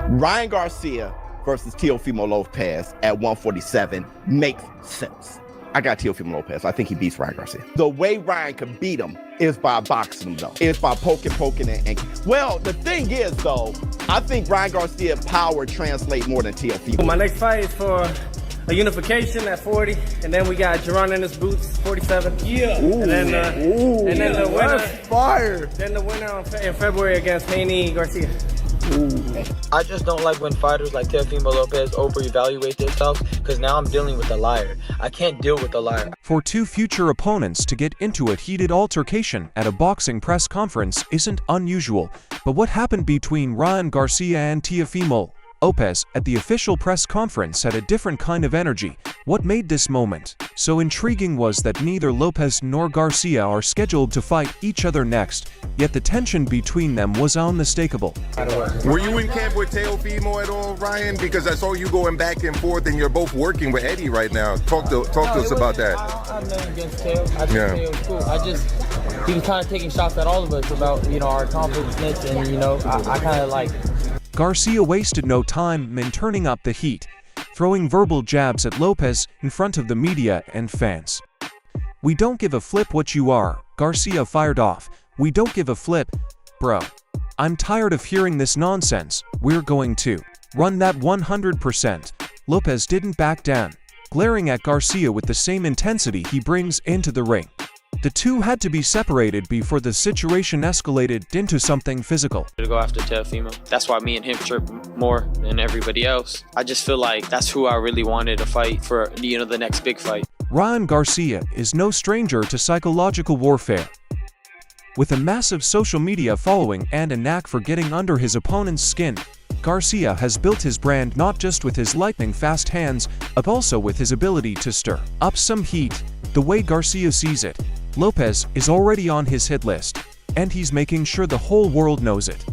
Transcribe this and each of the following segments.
Ryan Garcia versus Teofimo Lopez at 147 makes sense. I got Teofimo Lopez. I think he beats Ryan Garcia. The way Ryan can beat him is by boxing him, though. It's by poking, and well, the thing is, though, I think Ryan Garcia's power translates more than Teofimo. My next fight is for a unification at 40, and then we got Jerron in his boots, 47. Yeah. Ooh, and then the winner. That's fire. Then the winner in February against Haney Garcia. Ooh. I just don't like when fighters like Teofimo Lopez over-evaluate themselves, because now I'm dealing with a liar. I can't deal with a liar. For two future opponents to get into a heated altercation at a boxing press conference isn't unusual, but what happened between Ryan Garcia and Teofimo Lopez at the official press conference had a different kind of energy. What made this moment so intriguing was that neither Lopez nor Garcia are scheduled to fight each other next, yet the tension between them was unmistakable. Were you in camp with Teofimo at all, Ryan? Because I saw you going back and forth, and you're both working with Eddie right now. Talk to us about that. I'm nothing against Teo. I think Teo was cool. He was kind of taking shots at all of us about, our accomplishments, and, I kind of like... Garcia wasted no time in turning up the heat, throwing verbal jabs at Lopez in front of the media and fans. "We don't give a flip what you are," Garcia fired off. "We don't give a flip, bro. I'm tired of hearing this nonsense. We're going to run that 100%. Lopez didn't back down, glaring at Garcia with the same intensity he brings into the ring. The two had to be separated before the situation escalated into something physical. To go after Teofimo. That's why me and him trip more than everybody else. I just feel like that's who I really wanted to fight for, the next big fight. Ryan Garcia is no stranger to psychological warfare. With a massive social media following and a knack for getting under his opponent's skin, Garcia has built his brand not just with his lightning-fast hands, but also with his ability to stir up some heat. The way Garcia sees it, Lopez is already on his hit list, and he's making sure the whole world knows it.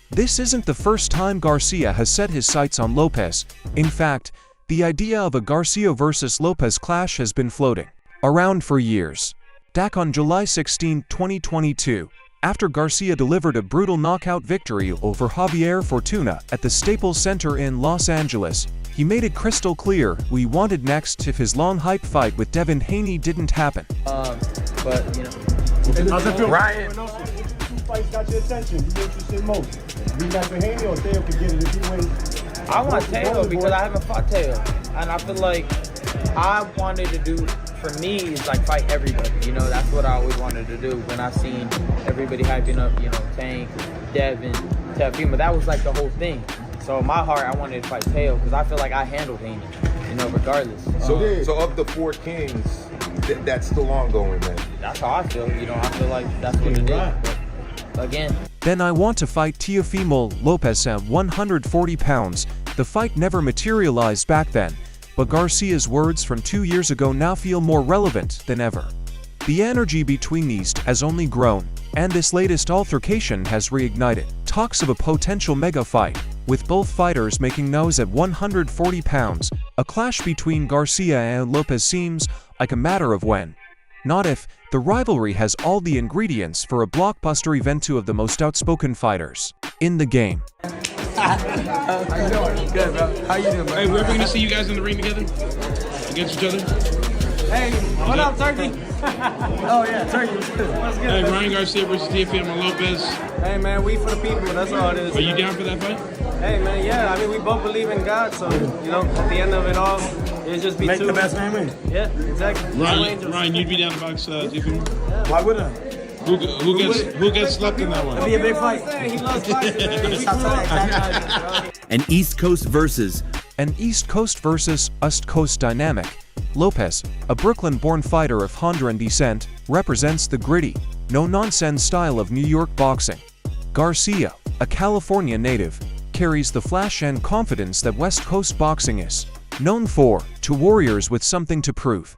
This isn't the first time Garcia has set his sights on Lopez. In fact, the idea of a Garcia versus Lopez clash has been floating around for years. Back on July 16, 2022, after Garcia delivered a brutal knockout victory over Javier Fortuna at the Staples Center in Los Angeles, he made it crystal clear who he wanted next if his long-hyped fight with Devin Haney didn't happen. But, How's it feel? Ryan. Two fights got your attention. You interested most? Rematch for Haney or Teo could get it if he wins? I want Teo because I haven't fought Teo. And I feel like I wanted to do, for me, is like fight everybody. That's what I always wanted to do when I seen everybody hyping up, Tank, Devin, Teofimo. That was like the whole thing. So in my heart, I wanted to fight Teo because I feel like I handled Haney, regardless. So of the four kings, that's still ongoing, man. That's how I feel. I feel like that's what it is. But again. Then I want to fight Teofimo Lopez at 140 pounds. The fight never materialized back then, but Garcia's words from 2 years ago now feel more relevant than ever. The energy between these has only grown, and this latest altercation has reignited talks of a potential mega fight, with both fighters making noise at 140 pounds. A clash between Garcia and Lopez seems like a matter of when, not if. The rivalry has all the ingredients for a blockbuster event. Two of the most outspoken fighters in the game. How you doing? Good, bro. How you doing, bro? Hey, we're ever going to see you guys in the ring together? Against each other? Hey, what up, Turkey? Oh, yeah, Turkey. What's good? Hey, Ryan Garcia versus Teofimo Lopez. Hey, man, we for the people. That's all it is. Are you down for that fight? Hey, man, yeah. We both believe in God, so, at the end of it all, it's just be Make two. the best man win. Yeah, exactly. Ryan, you'd be down to box Teofimo? Why wouldn't I? Who gets slept in that one? It'll be a big fight. He loves fighting, man. An East Coast versus East Coast dynamic. Lopez, a Brooklyn-born fighter of Honduran descent, represents the gritty, no-nonsense style of New York boxing. Garcia, a California native, carries the flash and confidence that West Coast boxing is known for, to warriors with something to prove.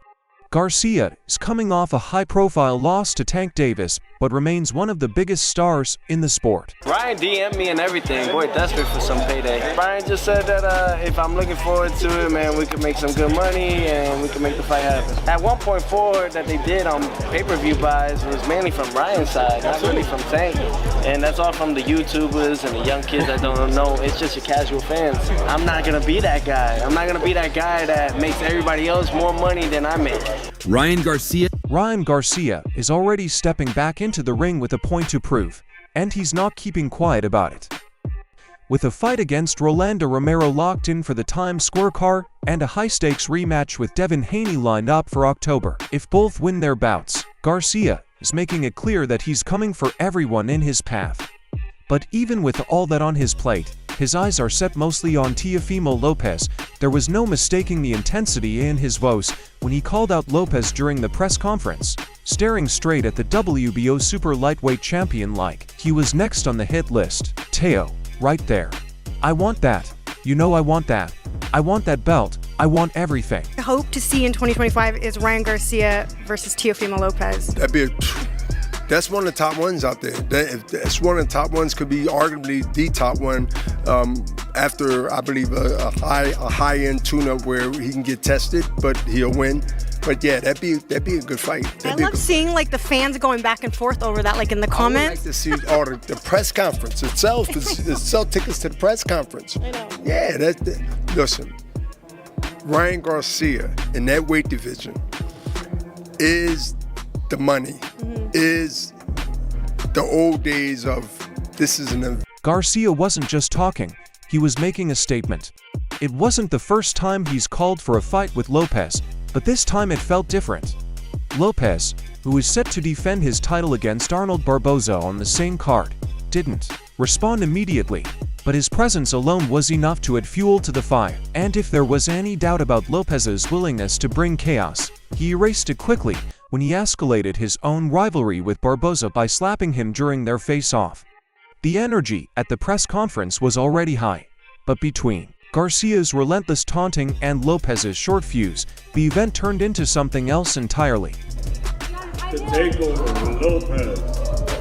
Garcia is coming off a high-profile loss to Tank Davis, but remains one of the biggest stars in the sport. Ryan DM'd me and everything. Boy, desperate for some payday. Ryan just said that if I'm looking forward to it, man, we could make some good money and we could make the fight happen. At 1.4 that they did on pay-per-view buys was mainly from Ryan's side, not really from Tank. And that's all from the YouTubers and the young kids that don't know. It's just your casual fans. I'm not gonna be that guy. I'm not gonna be that guy that makes everybody else more money than I make. Ryan Garcia. Ryan Garcia is already stepping back into the ring with a point to prove, and he's not keeping quiet about it. With a fight against Rolando Romero locked in for the Times Square card and a high-stakes rematch with Devin Haney lined up for October, if both win their bouts, Garcia is making it clear that he's coming for everyone in his path. But even with all that on his plate, his eyes are set mostly on Teofimo Lopez. There was no mistaking the intensity in his voice when he called out Lopez during the press conference, staring straight at the WBO super lightweight champion like he was next on the hit list. Teo, right there. I want that. You know I want that. I want that belt. I want everything. I hope to see in 2025 is Ryan Garcia versus Teofimo Lopez. That's one of the top ones out there. That's one of the top ones, could be arguably the top one after, I believe, a high-end tune-up where he can get tested, but he'll win. But yeah, that'd be a good fight. I love seeing like the fans going back and forth over that, like in the comments. I would like to see the press conference itself. Sell tickets to the press conference. I know. Yeah, listen, Ryan Garcia in that weight division is the money, is the old days of this is an... Garcia wasn't just talking, he was making a statement. It wasn't the first time he's called for a fight with Lopez, but this time it felt different. Lopez, who is set to defend his title against Arnold Barboza on the same card, didn't respond immediately, but his presence alone was enough to add fuel to the fire. And if there was any doubt about Lopez's willingness to bring chaos, he erased it quickly when he escalated his own rivalry with Barboza by slapping him during their face-off. The energy at the press conference was already high, but between Garcia's relentless taunting and Lopez's short fuse, the event turned into something else entirely. To take over Lopez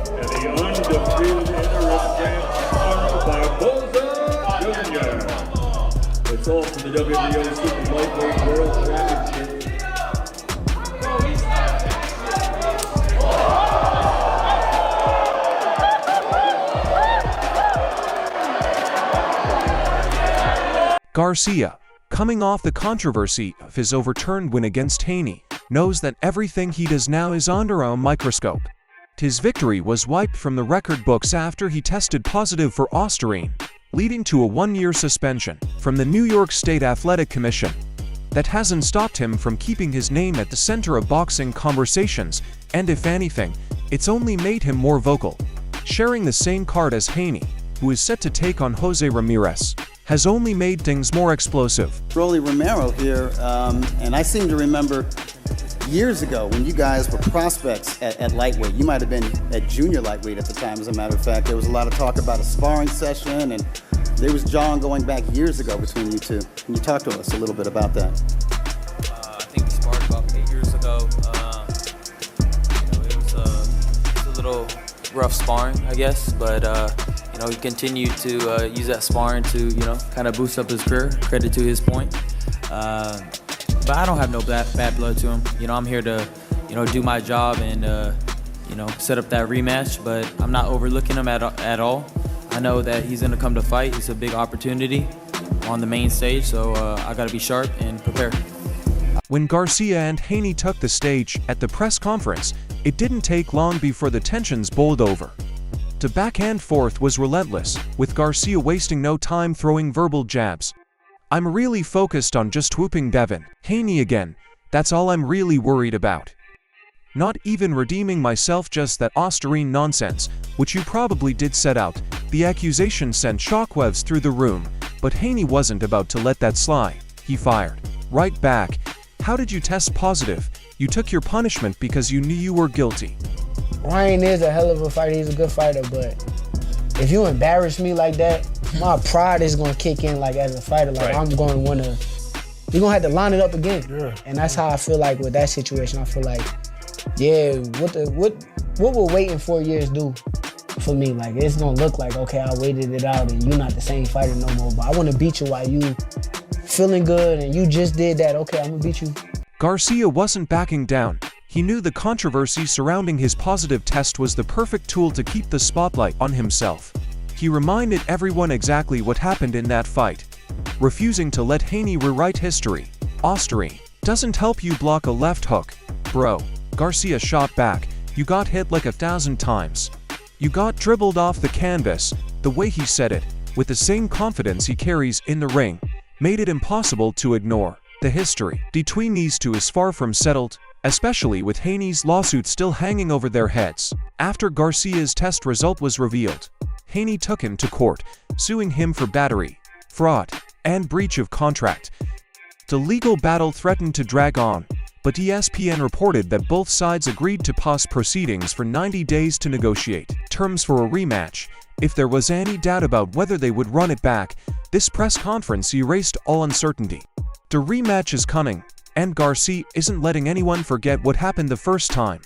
and the undefeated interim champ Arnold Barboza Jr. It's all for the WBO Super Lightweight World Championship. Garcia, coming off the controversy of his overturned win against Haney, knows that everything he does now is under a microscope. His victory was wiped from the record books after he tested positive for Ostarine, leading to a one-year suspension from the New York State Athletic Commission. That hasn't stopped him from keeping his name at the center of boxing conversations, and if anything, it's only made him more vocal. Sharing the same card as Haney, who is set to take on Jose Ramirez, has only made things more explosive. Rolly Romero here, and I seem to remember years ago when you guys were prospects at lightweight. You might have been at junior lightweight at the time, as a matter of fact. There was a lot of talk about a sparring session, and there was John going back years ago between you two. Can you talk to us a little bit about that? I think we sparred about 8 years ago. It was a little rough sparring, I guess, but he continued to use that sparring to, kind of boost up his career. Credit to his point. But I don't have no bad blood to him. I'm here to, do my job and, set up that rematch. But I'm not overlooking him at all. I know that he's going to come to fight. It's a big opportunity on the main stage, so I got to be sharp and prepared. When Garcia and Haney took the stage at the press conference, it didn't take long before the tensions boiled over. The back and forth was relentless, with Garcia wasting no time throwing verbal jabs. I'm really focused on just whooping Devin Haney again. That's all I'm really worried about. Not even redeeming myself, just that Ostarine nonsense, which you probably did set out. The accusation sent shockwaves through the room, but Haney wasn't about to let that slide. He fired right back. How did you test positive? You took your punishment because you knew you were guilty. Ryan is a hell of a fighter. He's a good fighter, but if you embarrass me like that, my pride is gonna kick in. Like as a fighter, like I'm gonna wanna. You're gonna have to line it up again, and that's how I feel like with that situation. I feel like yeah, what will waiting 4 years do for me? Like, it's gonna look like, okay, I waited it out and you're not the same fighter no more, but I wanna beat you while you feeling good and you just did that. Okay, I'm gonna beat you. Garcia wasn't backing down. He knew the controversy surrounding his positive test was the perfect tool to keep the spotlight on himself. He reminded everyone exactly what happened in that fight, refusing to let Haney rewrite history. Osterine doesn't help you block a left hook. Bro, Garcia shot back. You got hit like 1,000 times. You got dribbled off the canvas. The way he said it, with the same confidence he carries in the ring, made it impossible to ignore. The history between these two is far from settled, especially with Haney's lawsuit still hanging over their heads. After Garcia's test result was revealed, Haney took him to court, suing him for battery, fraud, and breach of contract. The legal battle threatened to drag on, but ESPN reported that both sides agreed to pause proceedings for 90 days to negotiate terms for a rematch. If there was any doubt about whether they would run it back, this press conference erased all uncertainty. The rematch is coming, and Garcia isn't letting anyone forget what happened the first time.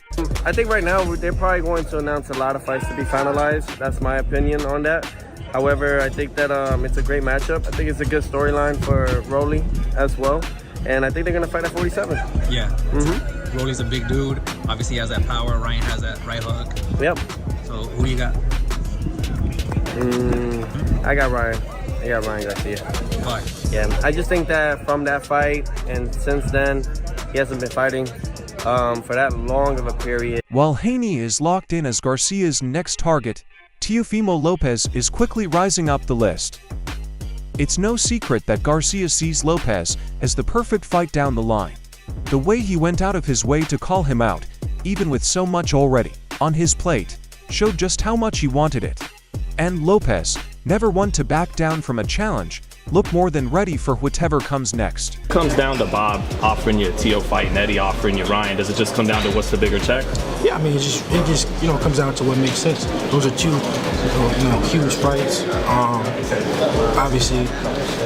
I think right now they're probably going to announce a lot of fights to be finalized. That's my opinion on that. However, I think that it's a great matchup. I think it's a good storyline for Rolly as well. And I think they're going to fight at 47. Yeah. Rolly's a big dude. Obviously he has that power. Ryan has that right hook. Yep. So who do you got? I got Ryan. I got Ryan Garcia. Why? Yeah, I just think that from that fight and since then, he hasn't been fighting for that long of a period. While Haney is locked in as Garcia's next target, Teofimo Lopez is quickly rising up the list. It's no secret that Garcia sees Lopez as the perfect fight down the line. The way he went out of his way to call him out, even with so much already on his plate, showed just how much he wanted it. And Lopez, never one to back down from a challenge, looked more than ready for whatever comes next. It comes down to Bob offering you a Teo fight and Eddie offering you Ryan. Does it just come down to what's the bigger check? Yeah, I mean, it just comes down to what makes sense. Those are two huge fights. Obviously,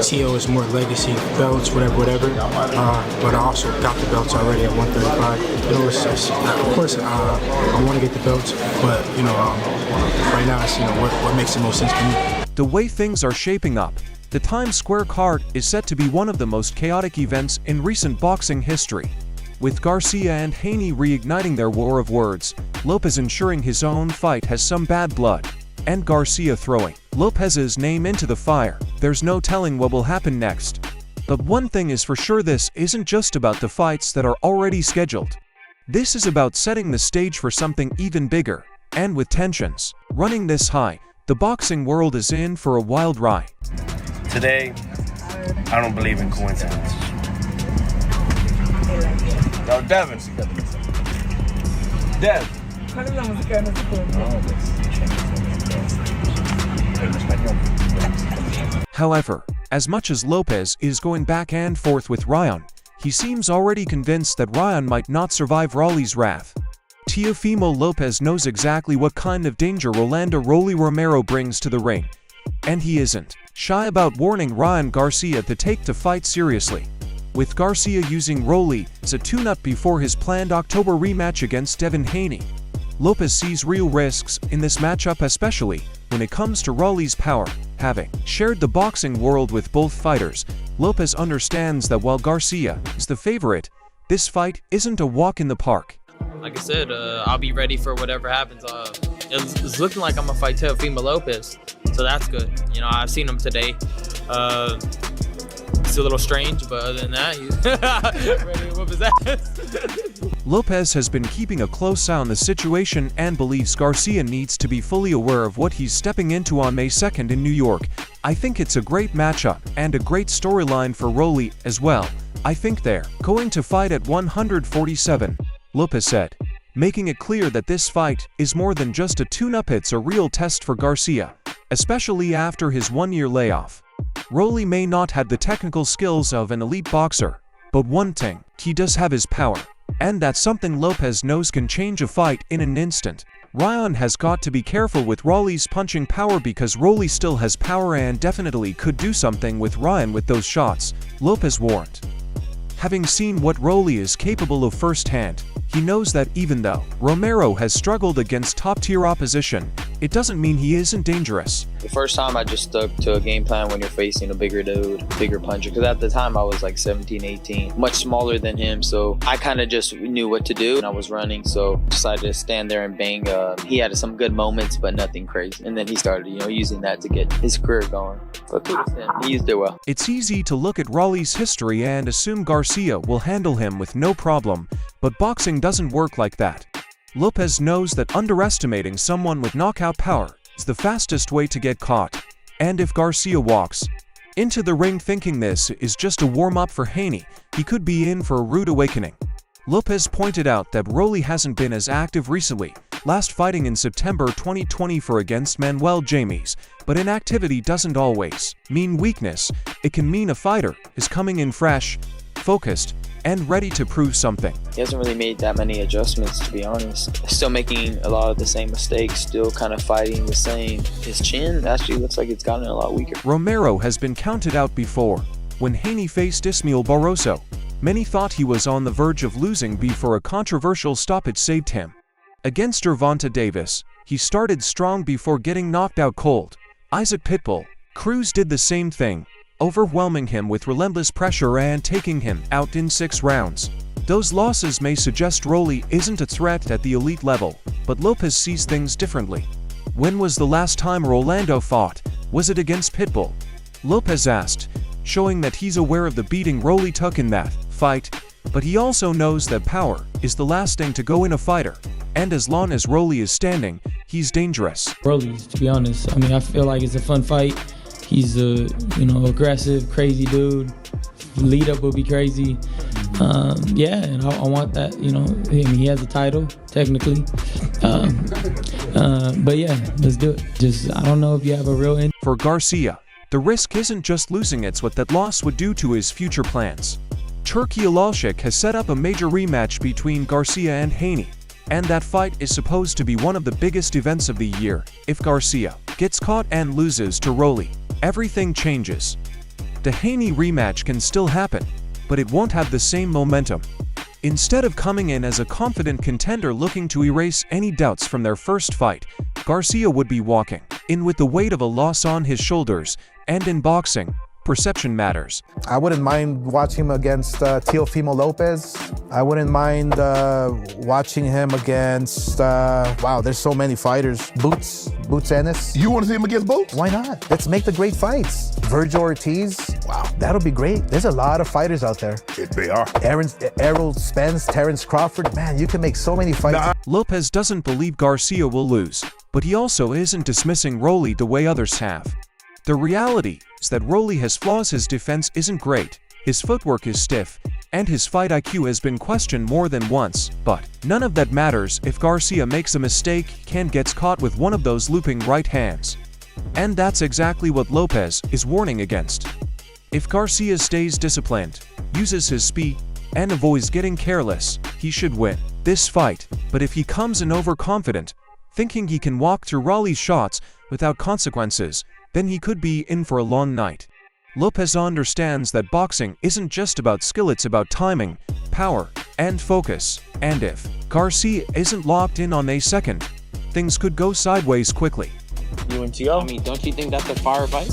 Teo is more legacy belts, whatever. But I also got the belts already at 135. Of course, I want to get the belts, but right now it's what makes the most sense to me. The way things are shaping up, the Times Square card is set to be one of the most chaotic events in recent boxing history. With Garcia and Haney reigniting their war of words, Lopez ensuring his own fight has some bad blood, and Garcia throwing Lopez's name into the fire, there's no telling what will happen next. But one thing is for sure, this isn't just about the fights that are already scheduled. This is about setting the stage for something even bigger, and with tensions running this high, the boxing world is in for a wild ride. Today, I don't believe in coincidence. Yo, Devin. Dev. However, as much as Lopez is going back and forth with Ryan, he seems already convinced that Ryan might not survive Rolly's wrath. Teofimo Lopez knows exactly what kind of danger Rolando "Rolly" Romero brings to the ring, and he isn't shy about warning Ryan Garcia to take the fight seriously. With Garcia using Rolly as a tune-up before his planned October rematch against Devin Haney, Lopez sees real risks in this matchup, especially when it comes to Rolly's power. Having shared the boxing world with both fighters, Lopez understands that while Garcia is the favorite, this fight isn't a walk in the park. Like I said, I'll be ready for whatever happens. It's looking like I'm gonna fight Teofimo Lopez, so that's good. I've seen him today. It's a little strange, but other than that, he's ready to whoop his ass. Lopez has been keeping a close eye on the situation and believes Garcia needs to be fully aware of what he's stepping into on May 2nd in New York. I think it's a great matchup and a great storyline for Rolly as well. I think they're going to fight at 147, Lopez said, making it clear that this fight is more than just a tune-up. It's a real test for Garcia, especially after his one-year layoff. Rolly may not have the technical skills of an elite boxer, but one thing he does have is power, and that's something Lopez knows can change a fight in an instant. Ryan has got to be careful with Rolly's punching power because Rolly still has power and definitely could do something with Ryan with those shots, Lopez warned. Having seen what Rolly is capable of firsthand, He knows that even though Romero has struggled against top-tier opposition, it doesn't mean he isn't dangerous. The first time I just stuck to a game plan when you're facing a bigger dude, bigger puncher, because at the time I was like 17, 18, much smaller than him, so I kind of just knew what to do, and I was running, so decided to stand there and bang. He had some good moments, but nothing crazy, and then he started, using that to get his career going. But kudos to him. He used it well. It's easy to look at Raleigh's history and assume Garcia will handle him with no problem, but boxing doesn't work like that. Lopez knows that underestimating someone with knockout power is the fastest way to get caught, and if Garcia walks into the ring thinking this is just a warm-up for Haney, he could be in for a rude awakening. Lopez pointed out that Rolly hasn't been as active recently, last fighting in September 2020 against Manuel James, but inactivity doesn't always mean weakness. It can mean a fighter is coming in fresh, focused, and ready to prove something. He hasn't really made that many adjustments, to be honest. Still making a lot of the same mistakes, still kind of fighting the same. His chin actually looks like it's gotten a lot weaker. Romero has been counted out before. When Haney faced Ismael Barroso, many thought he was on the verge of losing before a controversial stoppage saved him. Against Gervonta Davis, he started strong before getting knocked out cold. Isaac Pitbull Cruz did the same thing, overwhelming him with relentless pressure and taking him out in 6 rounds. Those losses may suggest Rolly isn't a threat at the elite level, but Lopez sees things differently. When was the last time Rolando fought? Was it against Pitbull? Lopez asked, showing that he's aware of the beating Rolly took in that fight, but he also knows that power is the last thing to go in a fighter, and as long as Rolly is standing, he's dangerous. Rolly, to be honest, I feel like it's a fun fight. He's a, aggressive, crazy dude. Lead up will be crazy. And I want that, he has a title, technically. But yeah, let's do it. I don't know if you have a real For Garcia, the risk isn't just losing, it's what that loss would do to his future plans. Turki Alalshik has set up a major rematch between Garcia and Haney, and that fight is supposed to be one of the biggest events of the year. If Garcia gets caught and loses to Rolly, everything changes. The Haney rematch can still happen, but it won't have the same momentum. Instead of coming in as a confident contender looking to erase any doubts from their first fight, Garcia would be walking in with the weight of a loss on his shoulders, and in boxing, perception matters. I wouldn't mind watching him against Teofimo Lopez. I wouldn't mind watching him against, there's so many fighters. Boots Ennis. You want to see him against Boots? Why not? Let's make the great fights. Virgil Ortiz. Wow, that'll be great. There's a lot of fighters out there. They are. Errol Spence, Terrence Crawford. Man, you can make so many fights. Lopez doesn't believe Garcia will lose, but he also isn't dismissing Rolly the way others have. The reality is that Rolly has flaws. His defense isn't great, his footwork is stiff, and his fight IQ has been questioned more than once, but none of that matters if Garcia makes a mistake and gets caught with one of those looping right hands. And that's exactly what Lopez is warning against. If Garcia stays disciplined, uses his speed, and avoids getting careless, he should win this fight. But if he comes in overconfident, thinking he can walk through Rolly's shots without consequences, then he could be in for a long night. Lopez understands that boxing isn't just about skill, it's about timing, power, and focus, and if Garcia isn't locked in on a second, things could go sideways quickly. You and Tio? Don't you think that's a fire fight?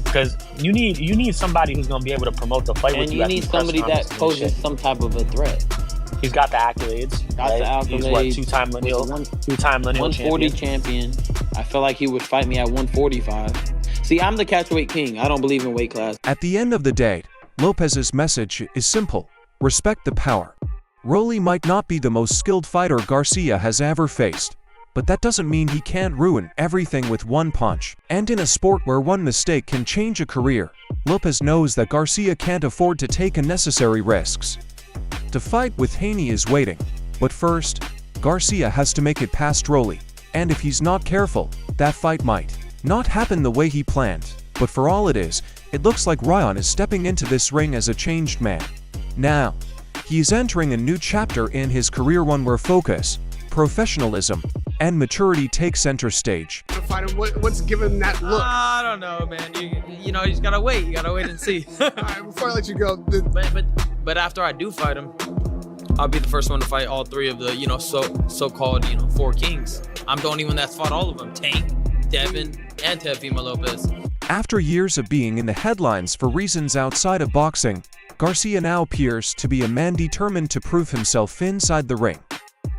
Because you need somebody who's going to be able to promote the fight with you. And you need somebody that poses some type of a threat. He's got the accolades. He's what, two-time lineal 140 champion. I feel like he would fight me at 145. See, I'm the catchweight king. I don't believe in weight class. At the end of the day, Lopez's message is simple: respect the power. Rolly might not be the most skilled fighter Garcia has ever faced, but that doesn't mean he can't ruin everything with one punch. And in a sport where one mistake can change a career, Lopez knows that Garcia can't afford to take unnecessary risks. The fight with Haney is waiting, but first, Garcia has to make it past Rolly, and if he's not careful, that fight might not happen the way he planned. But for all it is, it looks like Ryan is stepping into this ring as a changed man. Now, he is entering a new chapter in his career, one where focus, professionalism, and maturity take center stage. What's given that look? I don't know, man. You just gotta wait. You gotta wait and see. All right, before I let you go, but after I do fight him, I'll be the first one to fight all three of the, so-called, four kings. I'm the only one that's fought all of them: Tank, Devin, and Teofimo Lopez. After years of being in the headlines for reasons outside of boxing, Garcia now appears to be a man determined to prove himself inside the ring.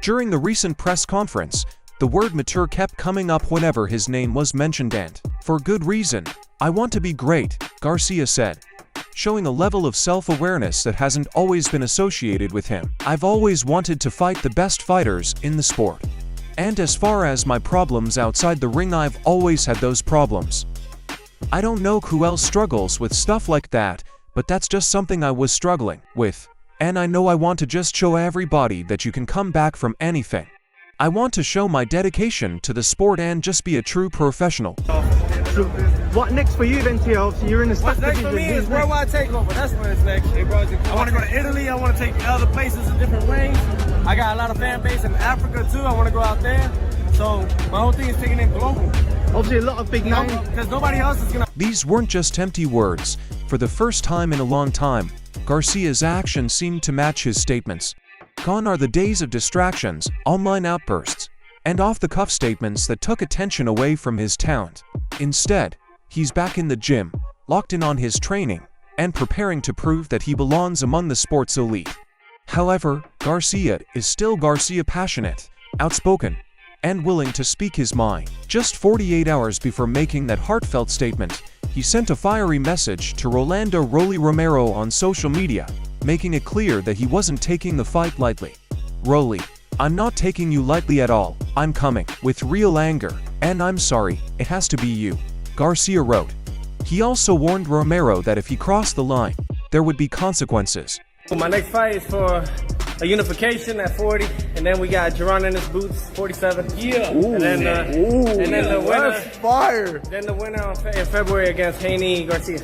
During the recent press conference, the word mature kept coming up whenever his name was mentioned, and for good reason. "I want to be great," Garcia said, showing a level of self-awareness that hasn't always been associated with him. "I've always wanted to fight the best fighters in the sport. And as far as my problems outside the ring, I've always had those problems. I don't know who else struggles with stuff like that, but that's just something I was struggling with. And I know I want to just show everybody that you can come back from anything. I want to show my dedication to the sport and just be a true professional." What next for you then, Teo? So you're in the What's next for me is worldwide takeover. That's what it's next. I want to go to Italy. I want to take other places in different rings. I got a lot of fan base in Africa too. I want to go out there. So my whole thing is taking it global. Obviously a lot of big names. Because nobody else is gonna. These weren't just empty words. For the first time in a long time, Garcia's actions seemed to match his statements. Gone are the days of distractions, online outbursts, and off-the-cuff statements that took attention away from his talent. Instead, he's back in the gym, locked in on his training, and preparing to prove that he belongs among the sport's elite. However, Garcia is still Garcia, passionate, outspoken, and willing to speak his mind. Just 48 hours before making that heartfelt statement, he sent a fiery message to Rolando Romero on social media, making it clear that he wasn't taking the fight lightly. "Rolly, I'm not taking you lightly at all. I'm coming with real anger, and I'm sorry, it has to be you," Garcia wrote. He also warned Romero that if he crossed the line, there would be consequences. My next fight is for a unification at 40, and then we got Jerron in his boots, 47. Yeah. And then the winner. That's fire. Then the winner in February against Haney Garcia.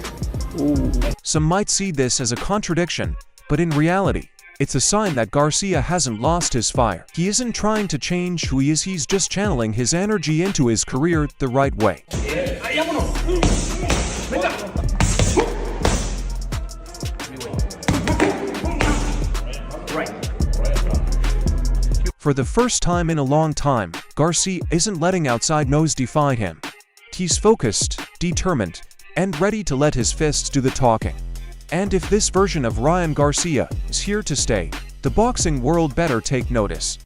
Some might see this as a contradiction, but in reality, it's a sign that Garcia hasn't lost his fire. He isn't trying to change who he is, he's just channeling his energy into his career the right way. For the first time in a long time, Garcia isn't letting outside noise define him. He's focused, determined, and ready to let his fists do the talking. And if this version of Ryan Garcia is here to stay, the boxing world better take notice.